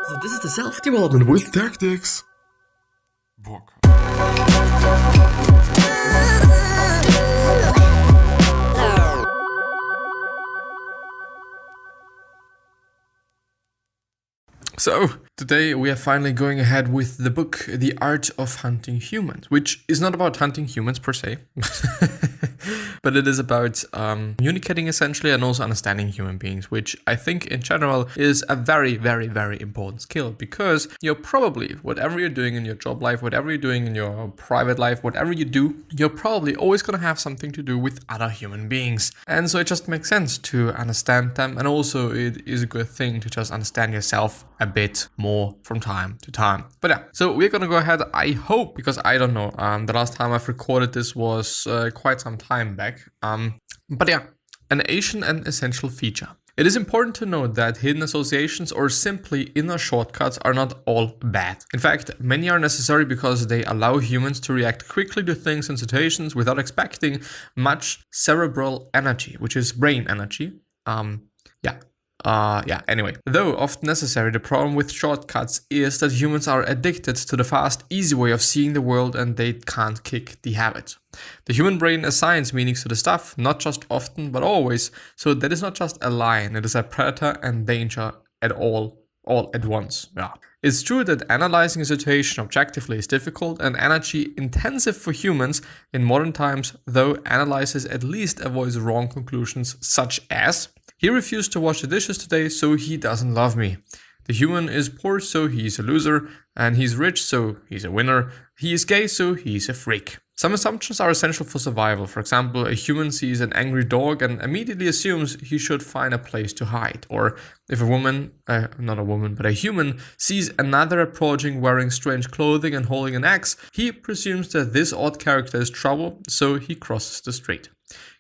So this is the self-development with tactics book. So, today we are finally going ahead with the book, The Art of Hunting Humans, which is not about hunting humans per se, but it is about communicating essentially and also understanding human beings, which I think in general is a very, very, very important skill, because you're probably, whatever you're doing in your job life, whatever you're doing in your private life, whatever you do, you're probably always going to have something to do with other human beings. And so it just makes sense to understand them, and also it is a good thing to just understand yourself a bit more from time to time. But yeah, so we're gonna go ahead, I hope, because I don't know, the last time I've recorded this was quite some time back. But yeah, an ancient and essential feature. It is important to note that hidden associations or simply inner shortcuts are not all bad. In fact, many are necessary because they allow humans to react quickly to things and situations without expecting much cerebral energy, which is brain energy. Anyway. Though often necessary, the problem with shortcuts is that humans are addicted to the fast, easy way of seeing the world, and they can't kick the habit. The human brain assigns meanings to the stuff, not just often, but always. So that is not just a lion, it is a predator and danger at all at once. Yeah. It's true that analyzing a situation objectively is difficult and energy intensive for humans in modern times, though analysis at least avoids wrong conclusions such as: he refused to wash the dishes today, so he doesn't love me. The human is poor, so he's a loser. And he's rich, so he's a winner. He is gay, so he's a freak. Some assumptions are essential for survival. For example, a human sees an angry dog and immediately assumes he should find a place to hide. Or if a human sees another approaching wearing strange clothing and holding an axe, he presumes that this odd character is trouble, so he crosses the street.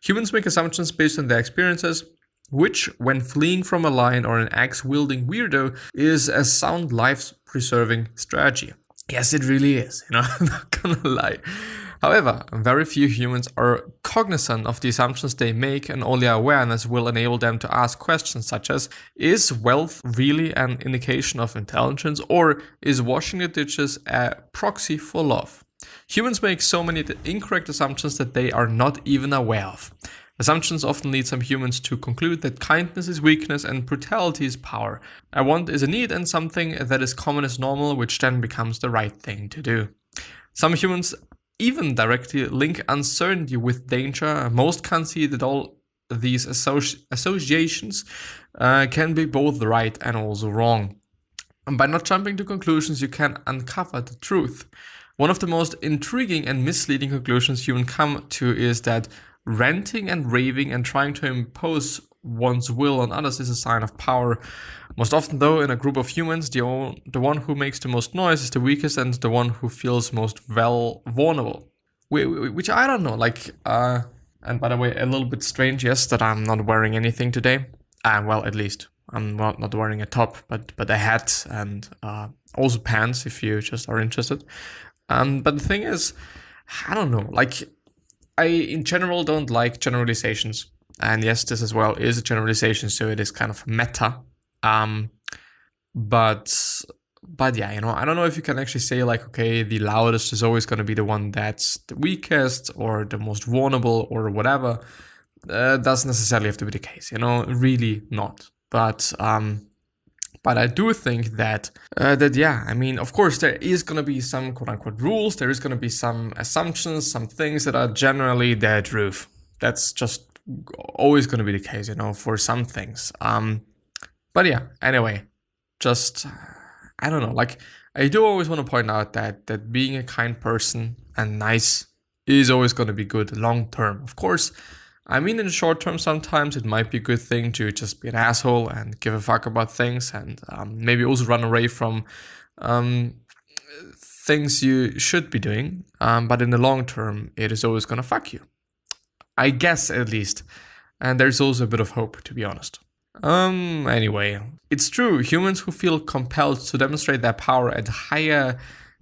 Humans make assumptions based on their experiences, which, when fleeing from a lion or an axe-wielding weirdo, is a sound life-preserving strategy. Yes, it really is, I'm not gonna lie. However, very few humans are cognizant of the assumptions they make, and only awareness will enable them to ask questions such as: is wealth really an indication of intelligence, or is washing the dishes a proxy for love? Humans make so many incorrect assumptions that they are not even aware of. Assumptions often lead some humans to conclude that kindness is weakness and brutality is power. A want is a need, and something that is common is normal, which then becomes the right thing to do. Some humans even directly link uncertainty with danger. Most can see that all these associations can be both right and also wrong. And by not jumping to conclusions, you can uncover the truth. One of the most intriguing and misleading conclusions humans come to is that ranting and raving and trying to impose one's will on others is a sign of power. Most often, though, in a group of humans, the one who makes the most noise is the weakest and the one who feels most vulnerable. Which I don't know, and by the way, a little bit strange, yes, that I'm not wearing anything today. Well, at least I'm not wearing a top, but a hat and also pants if you just are interested. But the thing is, I don't know, I in general don't like generalizations. And yes, this as well is a generalization, so it is kind of meta. But yeah, I don't know if you can actually say okay, the loudest is always going to be the one that's the weakest or the most vulnerable or whatever. Doesn't necessarily have to be the case, really not. But I do think that of course there is going to be some quote unquote rules. There is going to be some assumptions, some things that are generally the truth. That's just always going to be the case, for some things. But yeah, anyway, just, I don't know, I do always want to point out that being a kind person and nice is always going to be good long term. Of course, in the short term, sometimes it might be a good thing to just be an asshole and give a fuck about things, and maybe also run away from things you should be doing. But in the long term, it is always going to fuck you. I guess, at least. And there's also a bit of hope, to be honest. Anyway, it's true. Humans who feel compelled to demonstrate their power at higher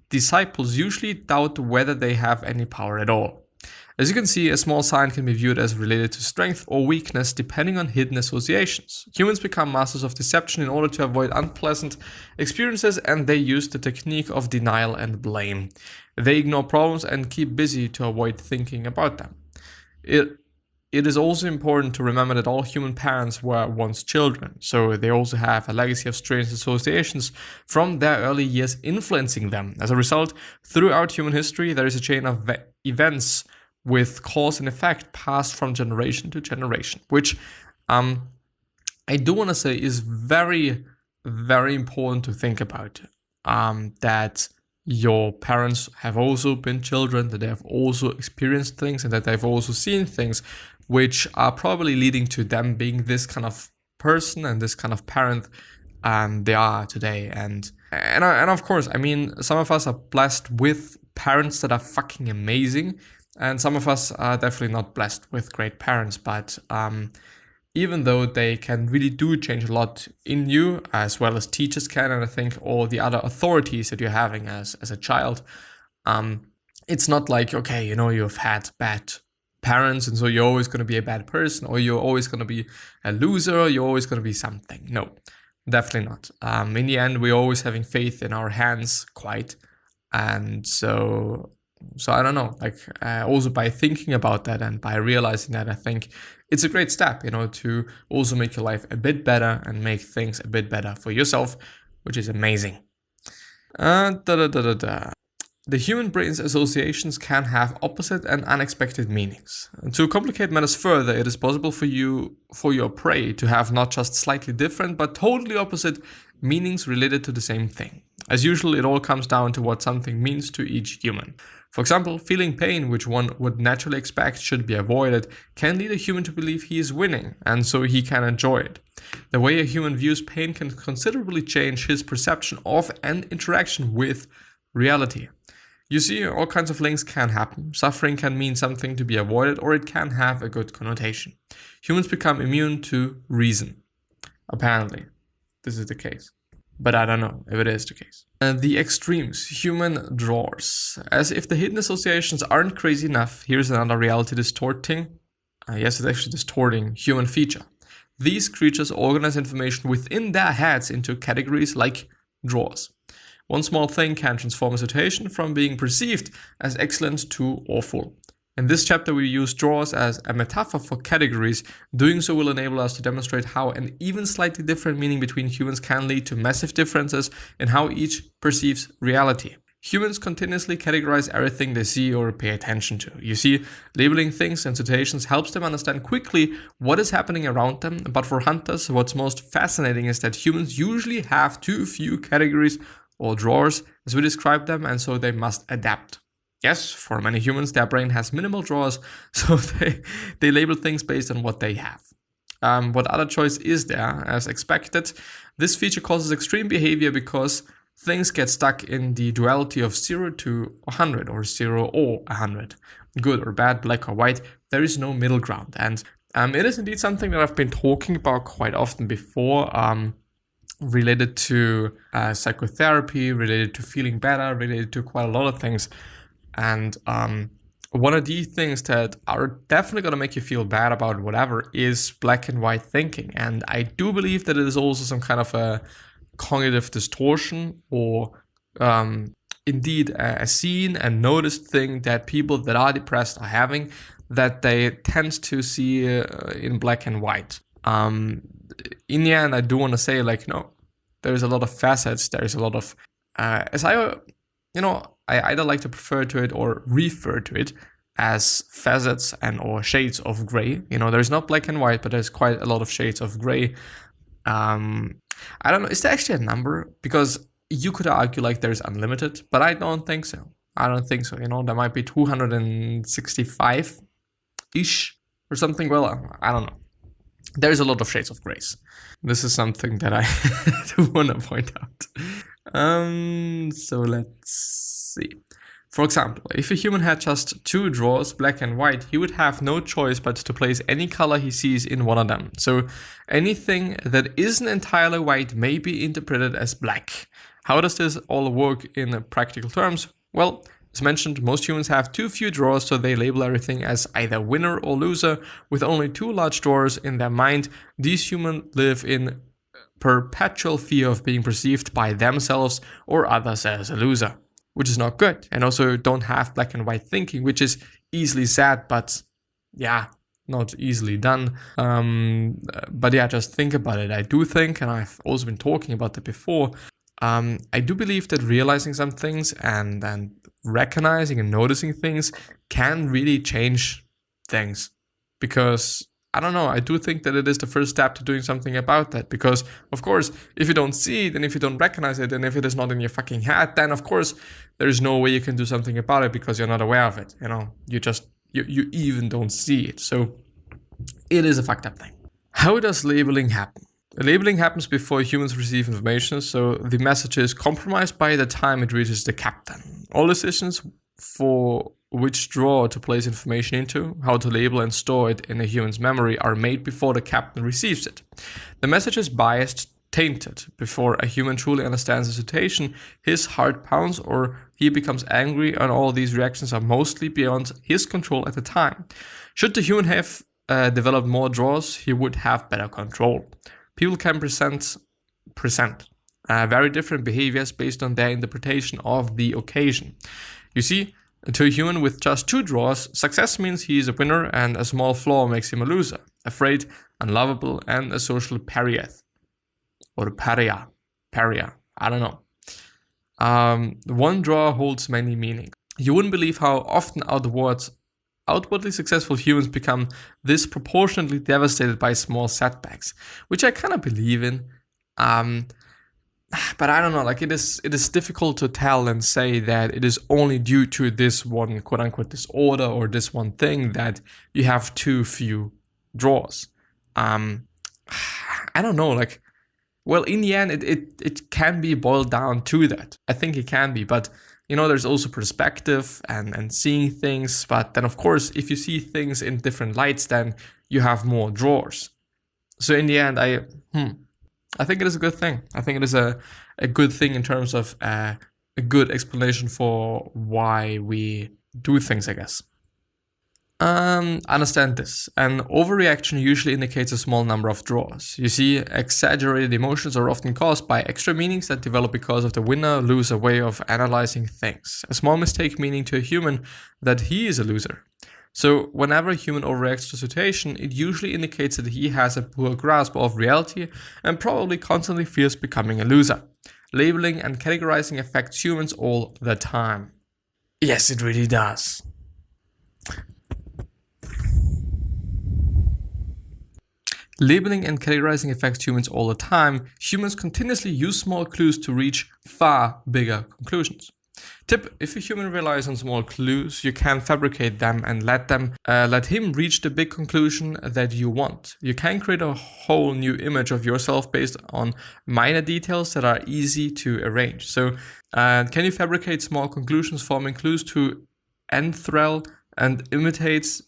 disciples usually doubt whether they have any power at all. As you can see, a small sign can be viewed as related to strength or weakness depending on hidden associations. Humans become masters of deception in order to avoid unpleasant experiences, and they use the technique of denial and blame. They ignore problems and keep busy to avoid thinking about them. It is also important to remember that all human parents were once children, so they also have a legacy of strange associations from their early years influencing them. As a result, throughout human history, there is a chain of events with cause and effect passed from generation to generation, which I do want to say is very, very important to think about. That your parents have also been children, that they have also experienced things, and that they've also seen things which are probably leading to them being this kind of person and this kind of parent they are today. And of course, I mean, some of us are blessed with parents that are fucking amazing, and some of us are definitely not blessed with great parents. But even though they can really do change a lot in you, as well as teachers can, and I think all the other authorities that you're having as a child, it's not like, okay, you know, you've had bad parents and so you're always going to be a bad person, or you're always going to be a loser, or you're always going to be something. No, definitely not. In the end, we're always having faith in our hands, quite. And so I don't know, like also by thinking about that and by realizing that, I think it's a great step, you know, to also make your life a bit better and make things a bit better for yourself, which is amazing. The human brain's associations can have opposite and unexpected meanings. And to complicate matters further, it is possible for your prey to have not just slightly different, but totally opposite meanings related to the same thing. As usual, it all comes down to what something means to each human. For example, feeling pain, which one would naturally expect should be avoided, can lead a human to believe he is winning, and so he can enjoy it. The way a human views pain can considerably change his perception of and interaction with reality. You see, all kinds of links can happen. Suffering can mean something to be avoided, or it can have a good connotation. Humans become immune to reason. Apparently, this is the case. But I don't know if it is the case. The extremes, human drawers. As if the hidden associations aren't crazy enough, here's another reality distorting, yes, it's actually distorting human feature. These creatures organize information within their heads into categories like drawers. One small thing can transform a situation from being perceived as excellent to awful. In this chapter, we use drawers as a metaphor for categories. Doing so will enable us to demonstrate how an even slightly different meaning between humans can lead to massive differences in how each perceives reality. Humans continuously categorize everything they see or pay attention to. You see, labeling things and situations helps them understand quickly what is happening around them. But for hunters, what's most fascinating is that humans usually have too few categories or drawers, as we describe them, and so they must adapt. Yes, for many humans, their brain has minimal drawers, so they label things based on what they have. What other choice is there? As expected, this feature causes extreme behavior because things get stuck in the duality of 0 to 100, or 0 or 100. Good or bad, black or white, there is no middle ground. And it is indeed something that I've been talking about quite often before, related to psychotherapy, related to feeling better, related to quite a lot of things. And one of the things that are definitely going to make you feel bad about whatever is black and white thinking. And I do believe that it is also some kind of a cognitive distortion, or indeed a seen and noticed thing that people that are depressed are having, that they tend to see in black and white. In the end, I do want to say, like, no, there's a lot of facets. There's a lot of, I either like to prefer to it or refer to it as facets and or shades of gray. You know, there's not black and white, but there's quite a lot of shades of gray. I don't know, is there actually a number? Because you could argue like there's unlimited, but I don't think so. You know, there might be 265-ish or something. Well, I don't know. There's a lot of shades of grays. This is something that I do want to point out. So let's see. For example, if a human had just 2 drawers, black and white, he would have no choice but to place any color he sees in one of them. So anything that isn't entirely white may be interpreted as black. How does this all work in practical terms? Well, As mentioned, most humans have too few drawers, so they label everything as either winner or loser. With only 2 large drawers in their mind, these humans live in perpetual fear of being perceived by themselves or others as a loser, which is not good. And also don't have black and white thinking, which is easily said, but yeah, not easily done. But yeah, just think about it. I do think, and I've also been talking about that before, I do believe that realizing some things and recognizing and noticing things can really change things. Because, I don't know, I do think that it is the first step to doing something about that. Because, of course, if you don't see it and if you don't recognize it and if it is not in your fucking head, then of course there is no way you can do something about it because you're not aware of it. You know, you even don't see it. So it is a fucked up thing. How does labeling happen? Labeling happens before humans receive information, so the message is compromised by the time it reaches the captain. All decisions for which drawer to place information into, how to label and store it in a human's memory are made before the captain receives it. The message is biased, tainted. Before a human truly understands the situation, his heart pounds or he becomes angry, and all these reactions are mostly beyond his control at the time. Should the human have developed more drawers, he would have better control. People can present very different behaviors based on their interpretation of the occasion. You see, to a human with just 2 drawers, success means he is a winner and a small flaw makes him a loser, afraid, unlovable, and a social pariah. Or a pariah, I don't know. One drawer holds many meanings. You wouldn't believe how often outwardly successful humans become disproportionately devastated by small setbacks, which I kind of believe in. But I don't know, like it is difficult to tell and say that it is only due to this one quote unquote disorder or this one thing that you have too few drawers. I don't know, like, well, in the end, it can be boiled down to that. I think it can be, but you know, there's also perspective and seeing things. But then, of course, if you see things in different lights, then you have more drawers. So in the end, I think it is a good thing. I think it is a good thing in terms of a good explanation for why we do things, I guess. Understand this. An overreaction usually indicates a small number of drawers. You see, exaggerated emotions are often caused by extra meanings that develop because of the winner-loser way of analyzing things. A small mistake meaning to a human that he is a loser. So whenever a human overreacts to a situation, it usually indicates that he has a poor grasp of reality and probably constantly fears becoming a loser. Labeling and categorizing affects humans all the time. Yes, it really does. Labeling and categorizing affects humans all the time. Humans continuously use small clues to reach far bigger conclusions. Tip: if a human relies on small clues, you can fabricate them and let him reach the big conclusion that you want. You can create a whole new image of yourself based on minor details that are easy to arrange. So, can you fabricate small conclusions forming clues to enthrall and intimidate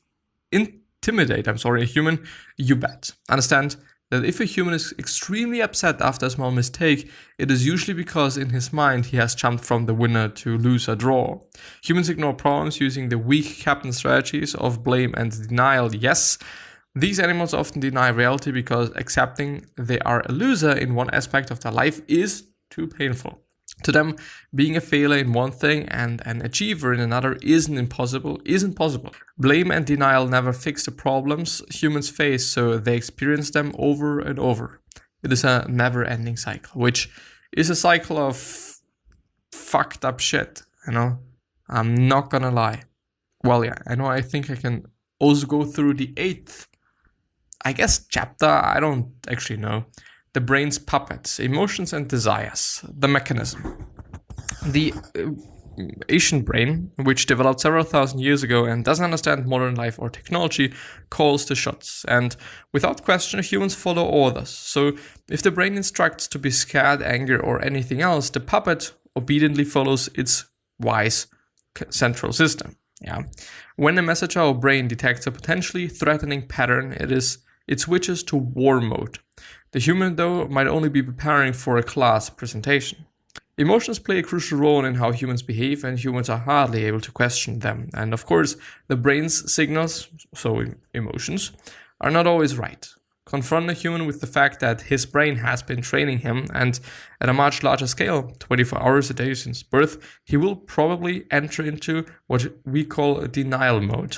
a human? You bet. Understand that if a human is extremely upset after a small mistake, it is usually because in his mind he has jumped from the winner to loser draw. Humans ignore problems using the weak captain strategies of blame and denial. Yes, these animals often deny reality because accepting they are a loser in one aspect of their life is too painful. To them, being a failure in one thing and an achiever in another isn't possible. Blame and denial never fix the problems humans face, so they experience them over and over. It is a never-ending cycle, which is a cycle of fucked up shit, you know? I'm not gonna lie. Well, yeah, I think I can also go through the 8th, I guess, chapter. I don't actually know. The brain's puppets, emotions and desires, the mechanism. The Asian brain, which developed several thousand years ago and doesn't understand modern life or technology, calls the shots. And without question, humans follow orders. So if the brain instructs to be scared, angry, or anything else, the puppet obediently follows its wise central system. Yeah. When a messenger or brain detects a potentially threatening pattern, it switches to war mode. The human, though, might only be preparing for a class presentation. Emotions play a crucial role in how humans behave, and humans are hardly able to question them. And of course, the brain's signals, so emotions, are not always right. Confront a human with the fact that his brain has been training him, and at a much larger scale, 24 hours a day since birth, he will probably enter into what we call a denial mode.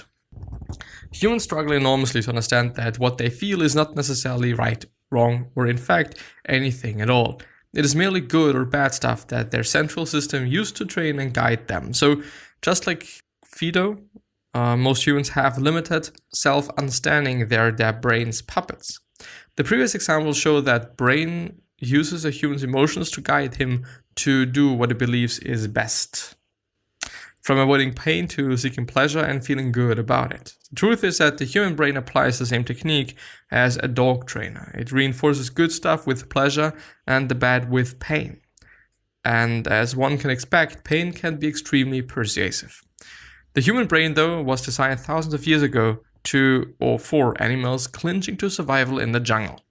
Humans struggle enormously to understand that what they feel is not necessarily right, wrong, or in fact, anything at all. It is merely good or bad stuff that their central system used to train and guide them. So just like Fido, most humans have limited self-understanding. They're their brain's puppets. The previous examples show that brain uses a human's emotions to guide him to do what it believes is best. From avoiding pain to seeking pleasure and feeling good about it. The truth is that the human brain applies the same technique as a dog trainer. It reinforces good stuff with pleasure and the bad with pain. And as one can expect, pain can be extremely persuasive. The human brain, though, was designed thousands of years ago to or for animals clinging to survival in the jungle.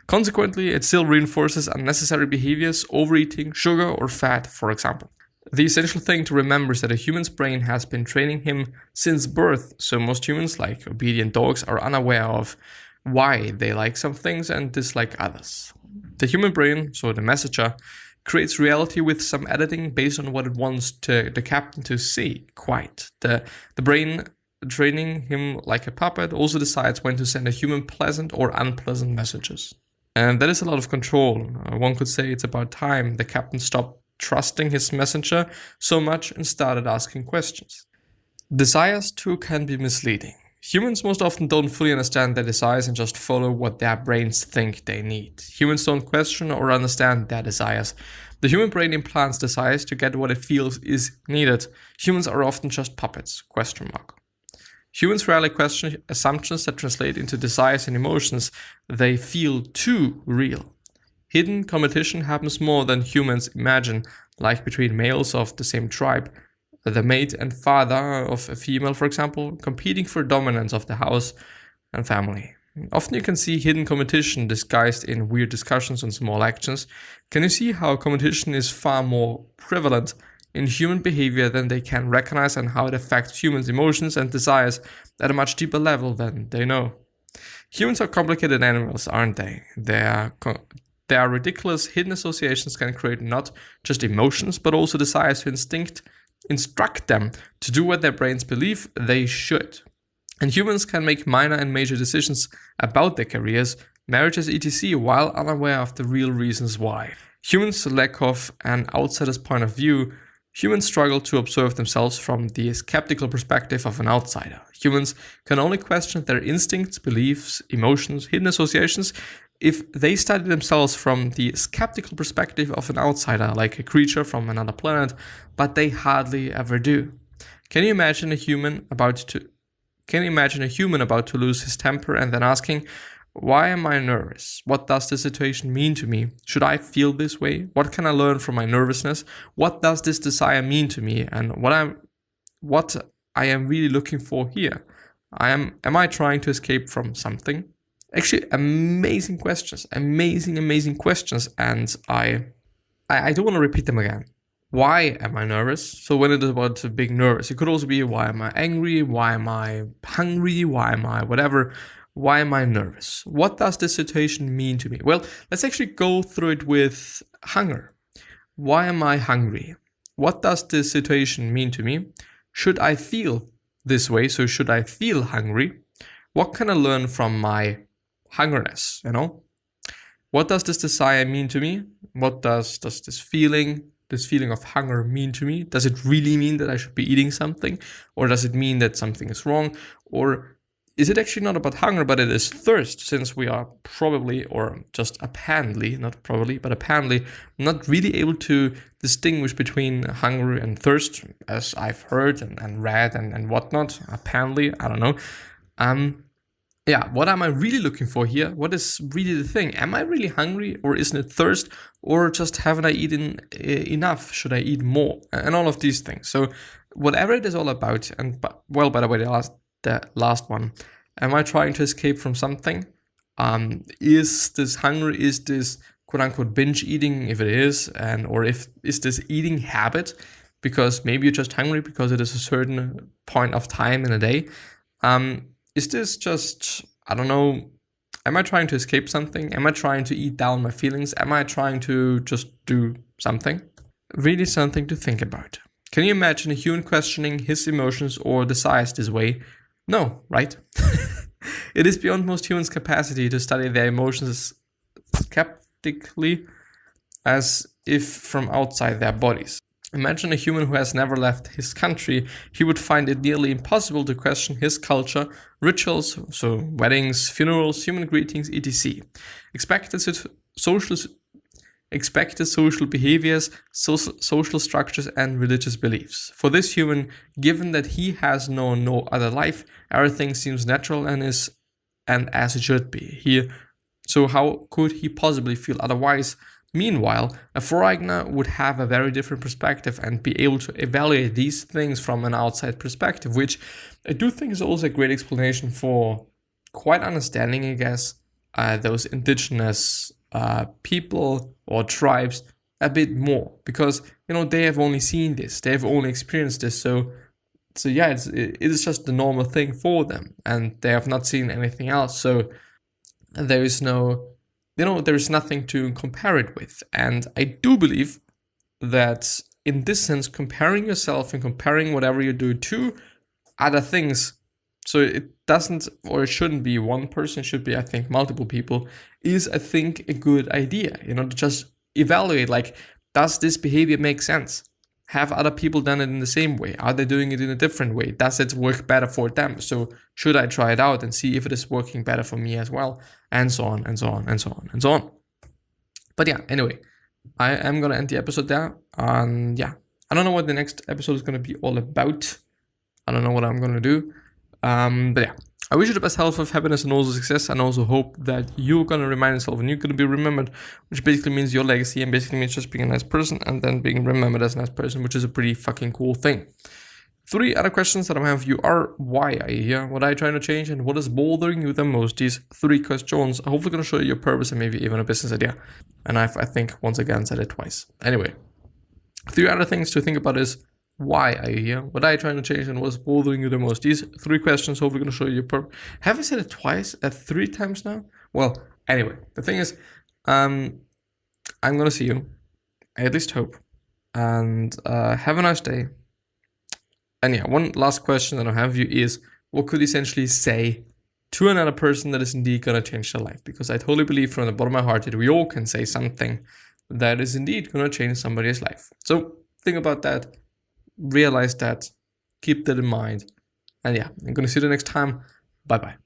Consequently, it still reinforces unnecessary behaviors, overeating, sugar, or fat, for example. The essential thing to remember is that a human's brain has been training him since birth, so most humans, like obedient dogs, are unaware of why they like some things and dislike others. The human brain, so the messenger, creates reality with some editing based on what it wants the captain to see, quite. The brain, training him like a puppet, also decides when to send a human pleasant or unpleasant messages. And that is a lot of control. One could say it's about time the captain stopped trusting his messenger so much and started asking questions. Desires too can be misleading. Humans most often don't fully understand their desires and just follow what their brains think they need. Humans don't question or understand their desires. The human brain implants desires to get what it feels is needed. Humans are often just puppets, ? Humans rarely question assumptions that translate into desires and emotions they feel too real. Hidden competition happens more than humans imagine, like between males of the same tribe. The mate and father of a female, for example, competing for dominance of the house and family. Often you can see hidden competition disguised in weird discussions and small actions. Can you see how competition is far more prevalent in human behavior than they can recognize, and how it affects humans' emotions and desires at a much deeper level than they know? Humans are complicated animals, aren't they? Their ridiculous hidden associations can create not just emotions, but also desires to instruct them to do what their brains believe they should. And humans can make minor and major decisions about their careers, marriages, etc., while unaware of the real reasons why. Humans lack of an outsider's point of view. Humans struggle to observe themselves from the skeptical perspective of an outsider. Humans can only question their instincts, beliefs, emotions, hidden associations if they study themselves from the skeptical perspective of an outsider, like a creature from another planet, but they hardly ever do. Can you imagine a human about to lose his temper and then asking, why am I nervous? What does this situation mean to me? Should I feel this way? What can I learn from my nervousness? What does this desire mean to me? And what I am really looking for here? Am I trying to escape from something? Actually, amazing questions. Amazing questions. And I don't want to repeat them again. Why am I nervous? So when it is about being nervous, it could also be, why am I angry? Why am I hungry? Why am I whatever? Why am I nervous? What does this situation mean to me? Well, let's actually go through it with hunger. Why am I hungry? What does this situation mean to me? Should I feel this way? So should I feel hungry? What can I learn from my hungerness? What does this desire mean to me? What does this feeling of hunger mean to me? Does it really mean that I should be eating something? Or does it mean that something is wrong? Or is it actually not about hunger, but it is thirst, since we are probably, or just apparently, not probably, but apparently not really able to distinguish between hunger and thirst, as I've heard and read and whatnot. Apparently, I don't know. What am I really looking for here? What is really the thing? Am I really hungry, or isn't it thirst? Or just haven't I eaten enough? Should I eat more? And all of these things. So whatever it is all about, and well, by the way, the last one, am I trying to escape from something? Is this hunger? Is this quote unquote binge eating, if it is, or if is this eating habit because maybe you're just hungry because it is a certain point of time in a day. Is this just, I don't know, am I trying to escape something? Am I trying to eat down my feelings? Am I trying to just do something? Really something to think about. Can you imagine a human questioning his emotions or desires this way? No, right? It is beyond most humans' capacity to study their emotions skeptically as if from outside their bodies. Imagine a human who has never left his country. He would find it nearly impossible to question his culture, rituals, so weddings, funerals, human greetings, etc. Expected social behaviors, social structures, and religious beliefs. For this human, given that he has known no other life, everything seems natural and as it should be. So how could he possibly feel otherwise? Meanwhile, a foreigner would have a very different perspective and be able to evaluate these things from an outside perspective, which I do think is also a great explanation for quite understanding, I guess, those indigenous people or tribes a bit more, because they have only seen this, they have only experienced this, so yeah, it is just the normal thing for them, and they have not seen anything else. So there is nothing to compare it with. And I do believe that in this sense, comparing yourself and comparing whatever you do to other things, so it doesn't, or it shouldn't be one person, it should be, I think, multiple people, is, I think, a good idea, to just evaluate, like, does this behavior make sense? Have other people done it in the same way? Are they doing it in a different way? Does it work better for them? So should I try it out and see if it is working better for me as well? And so on, and so on, and so on, and so on. But yeah, anyway, I am going to end the episode there. And yeah, I don't know what the next episode is going to be all about. I don't know what I'm going to do. But yeah, I wish you the best health, of happiness, and also success, and also hope that you're going to remind yourself and you're going to be remembered, which basically means your legacy, and basically means just being a nice person and then being remembered as a nice person, which is a pretty fucking cool thing. 3 other questions that I have for you are: why are you here? What are you trying to change? And what is bothering you the most? These 3 questions are hopefully going to show you your purpose and maybe even a business idea. And I think, once again, said it twice. Anyway, 3 other things to think about is: why are you here? What are you trying to change? And what's bothering you the most? These 3 questions hopefully going to show you your purpose. Have I said it twice? 3 times now? Well, anyway, the thing is, I'm going to see you. I at least hope. And have a nice day. And yeah, one last question that I have for you is: what could you essentially say to another person that is indeed going to change their life? Because I totally believe from the bottom of my heart that we all can say something that is indeed going to change somebody's life. So think about that. Realize that, keep that in mind, and yeah, I'm gonna see you the next time. Bye bye.